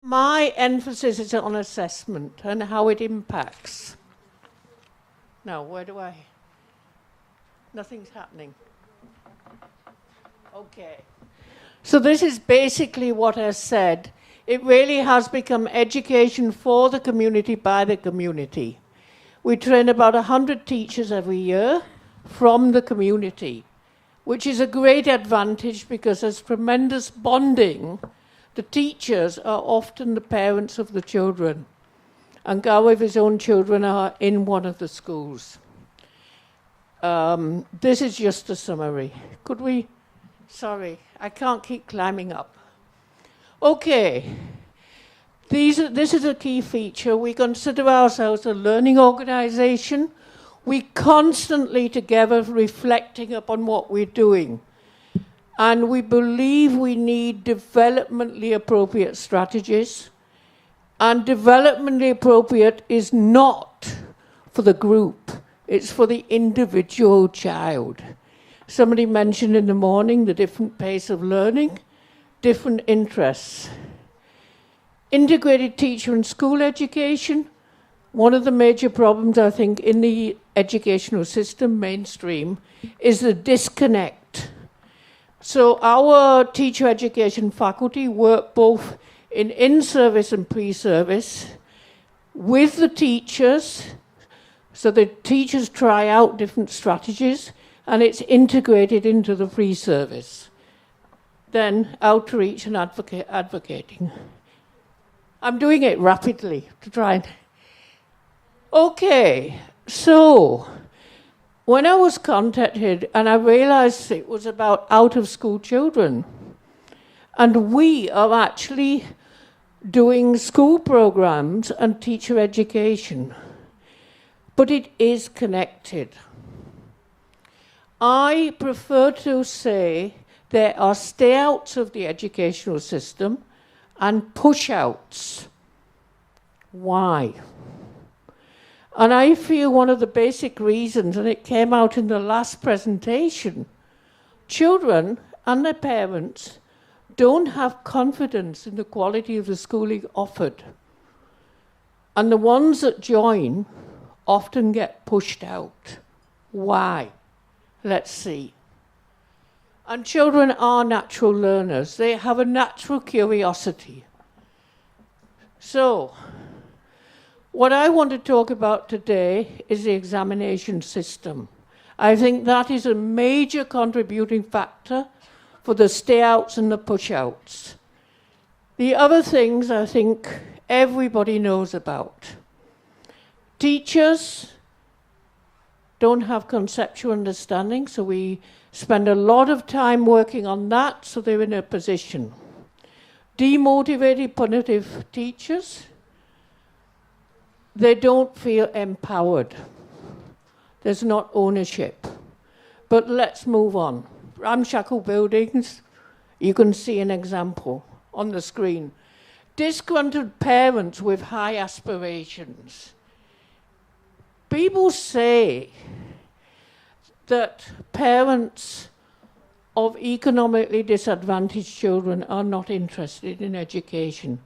My emphasis is on assessment and how it impacts. Now, where do I? Nothing's happening. Okay. So this is basically what I said. It really has become education for the community by the community. We train about 100 teachers every year from the community, which is a great advantage because there's tremendous bonding. The teachers are often the parents of the children, and Gaurav, own children are in one of the schools. This is just a summary. Could we? Sorry, I can't keep climbing up. Okay, this is a key feature. We consider ourselves a learning organization. We constantly together reflecting upon what we're doing. And we believe we need developmentally appropriate strategies. And developmentally appropriate is not for the group, it's for the individual child. Somebody mentioned in the morning the different pace of learning, different interests. Integrated teacher and school education. One of the major problems, I think, in the educational system, mainstream, is the disconnect. So our teacher education faculty work both in-service and pre-service with the teachers. So the teachers try out different strategies and it's integrated into the pre-service. Then outreach and advocating. I'm doing it rapidly to try and... Okay, so when I was contacted and I realized it was about out-of-school children, and we are actually doing school programs and teacher education, but it is connected. I prefer to say there are stay-outs of the educational system and push-outs. Why? And I feel one of the basic reasons, and it came out in the last presentation, children and their parents don't have confidence in the quality of the schooling offered. And the ones that join often get pushed out. Why? Let's see. And children are natural learners. They have a natural curiosity. So, what I want to talk about today is the examination system. I think that is a major contributing factor for the stay-outs and the push-outs. The other things I think everybody knows about. Teachers don't have conceptual understanding, so we spend a lot of time working on that so they're in a position. Demotivated, punitive teachers, they don't feel empowered. There's not ownership. But let's move on. Ramshackle buildings, you can see an example on the screen. Disgruntled parents with high aspirations. People say that parents of economically disadvantaged children are not interested in education.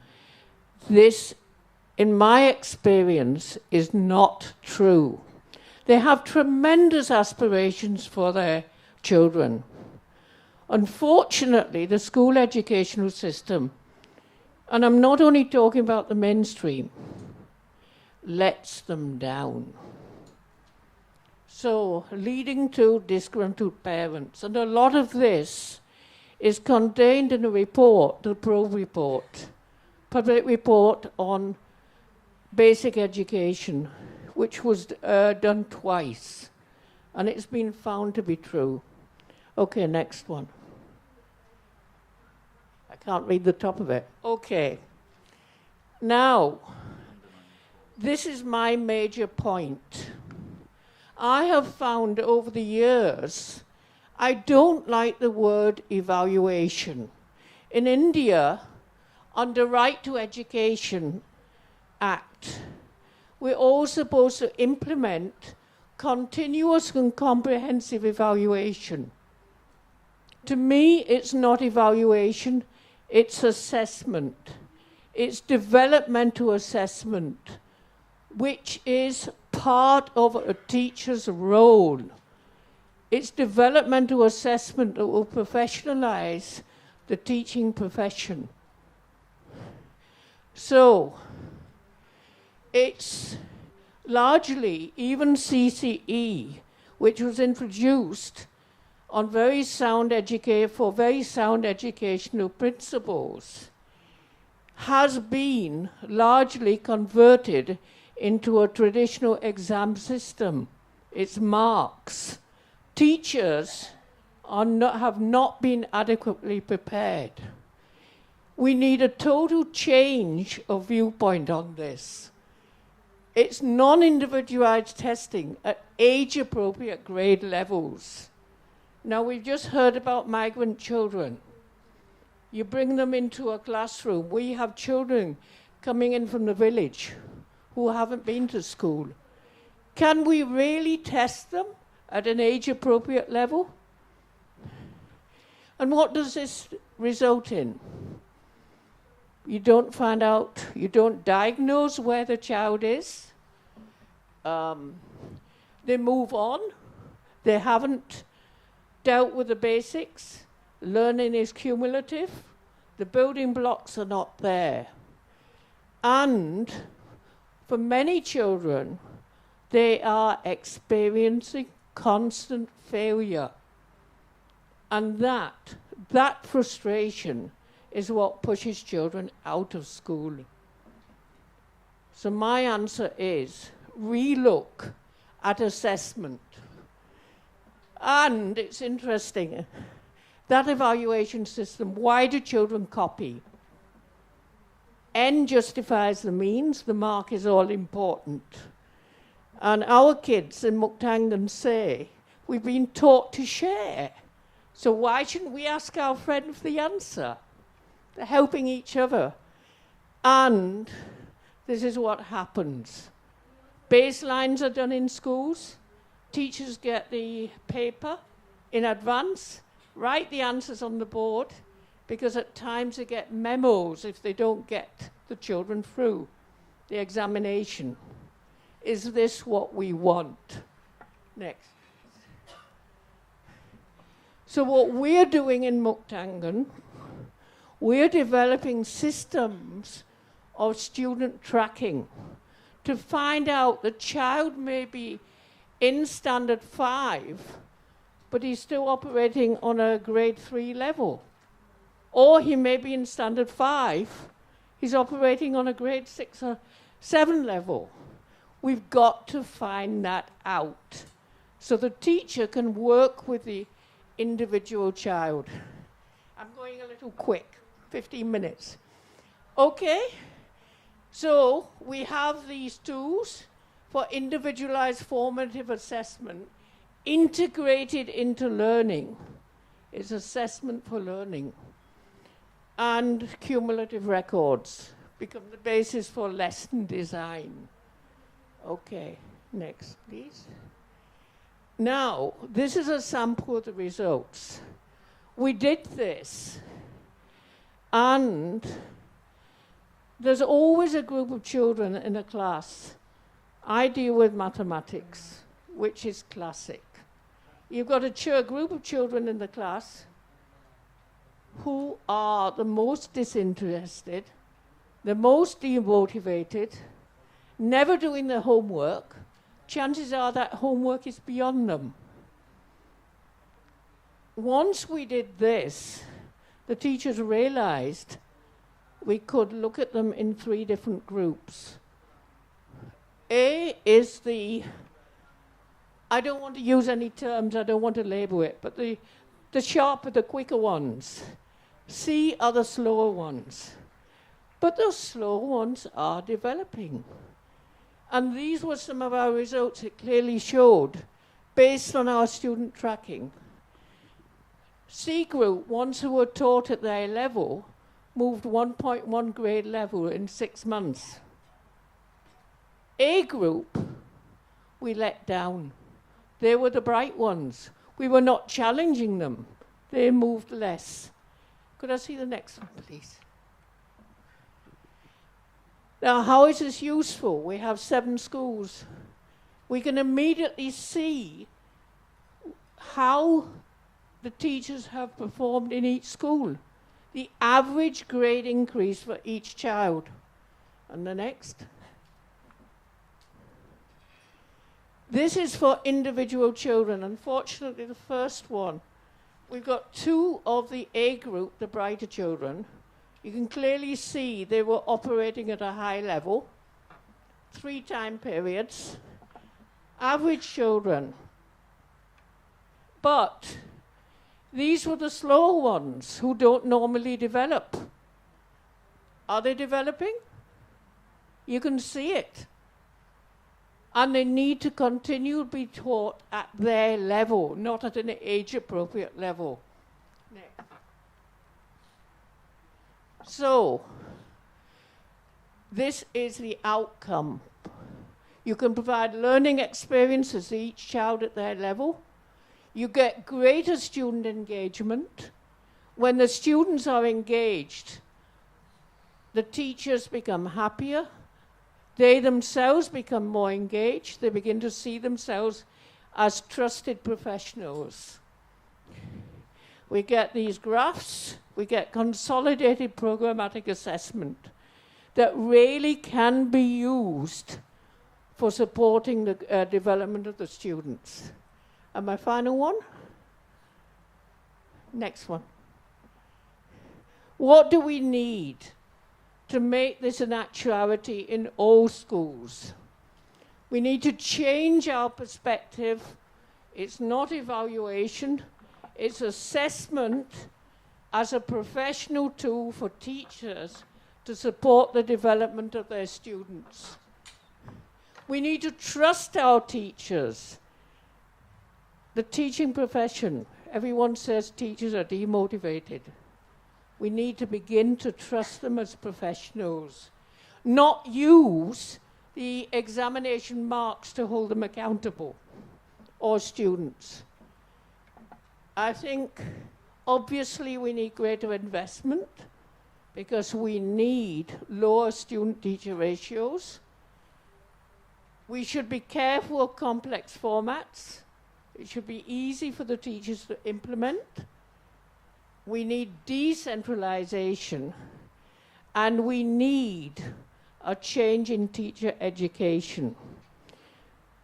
This, in my experience, is not true. They have tremendous aspirations for their children. Unfortunately, the school educational system, and I'm not only talking about the mainstream, lets them down. So, leading to disgruntled parents. And a lot of this is contained in a report, the PROVE report, public report on basic education, which was done twice. And it's been found to be true. Okay, next one. I can't read the top of it. Okay. Now, this is my major point. I have found over the years, I don't like the word evaluation. In India, under Right to Education Act, we're all supposed to implement continuous and comprehensive evaluation. To me, it's not evaluation, it's assessment. It's developmental assessment, which is part of a teacher's role. It's developmental assessment that will professionalize the teaching profession. So, it's largely, even CCE, which was introduced on for very sound educational principles, has been largely converted into a traditional exam system. It's marks. Teachers have not been adequately prepared. We need a total change of viewpoint on this. It's non-individualized testing at age-appropriate grade levels. Now, we've just heard about migrant children. You bring them into a classroom. We have children coming in from the village who haven't been to school. Can we really test them at an age-appropriate level? And what does this result in? You don't find out, you don't diagnose where the child is. They move on. They haven't dealt with the basics. Learning is cumulative. The building blocks are not there. And for many children, they are experiencing constant failure. And that frustration is what pushes children out of school. So my answer is relook at assessment. And it's interesting, that evaluation system, why do children copy? N justifies the means, the mark is all important. And our kids in Muktangan say, we've been taught to share. So why shouldn't we ask our friend for the answer? They're helping each other. And this is what happens. Baselines are done in schools. Teachers get the paper in advance, write the answers on the board, because at times they get memos if they don't get the children through the examination. Is this what we want? Next. So what we're doing in Muktangan, we're developing systems of student tracking to find out the child may be in standard 5, but he's still operating on a grade 3 level. Or he may be in standard 5, he's operating on a grade 6 or 7 level. We've got to find that out so the teacher can work with the individual child. I'm going a little quick, 15 minutes. Okay, so we have these tools for individualized formative assessment integrated into learning. It's assessment for learning. And cumulative records become the basis for lesson design. Okay, next, please. Now, this is a sample of the results. We did this, and there's always a group of children in a class. I deal with mathematics, which is classic. You've got a group of children in the class who are the most disinterested, the most demotivated, never doing their homework. Chances are that homework is beyond them. Once we did this, the teachers realized we could look at them in 3 different groups. A is I don't want to use any terms, I don't want to label it, but the sharper, the quicker ones. C are the slower ones. But those slower ones are developing. And these were some of our results it clearly showed, based on our student tracking. C group, ones who were taught at their level, moved 1.1 grade level in 6 months. A group, we let down. They were the bright ones. We were not challenging them. They moved less. Could I see the next one, please? Now, how is this useful? We have 7 schools. We can immediately see how the teachers have performed in each school. The average grade increase for each child. And the next. This is for individual children. Unfortunately, the first one, we've got 2 of the A group, the brighter children. You can clearly see they were operating at a high level, 3 time periods, average children. But these were the slower ones who don't normally develop. Are they developing? You can see it. And they need to continue to be taught at their level, not at an age-appropriate level. Next. So, this is the outcome. You can provide learning experiences to each child at their level. You get greater student engagement. When the students are engaged, the teachers become happier. They themselves become more engaged. They begin to see themselves as trusted professionals. We get these graphs. We get consolidated programmatic assessment that really can be used for supporting the development of the students. And my final one. Next one. What do we need to make this an actuality in all schools? We need to change our perspective. It's not evaluation, it's assessment as a professional tool for teachers to support the development of their students. We need to trust our teachers. The teaching profession, everyone says teachers are demotivated. We need to begin to trust them as professionals, not use the examination marks to hold them accountable, or students. I think, obviously, we need greater investment because we need lower student-teacher ratios. We should be careful of complex formats. It should be easy for the teachers to implement. We need decentralization, and we need a change in teacher education.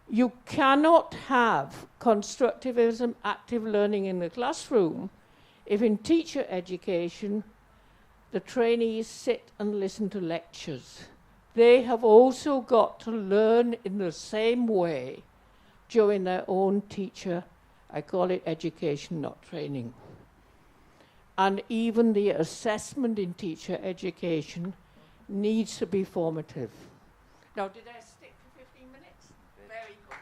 You cannot have constructivism, active learning in the classroom if in teacher education the trainees sit and listen to lectures. They have also got to learn in the same way during their own teacher, I call it education, not training. And even the assessment in teacher education needs to be formative. Now, did I stick to 15 minutes? Very good.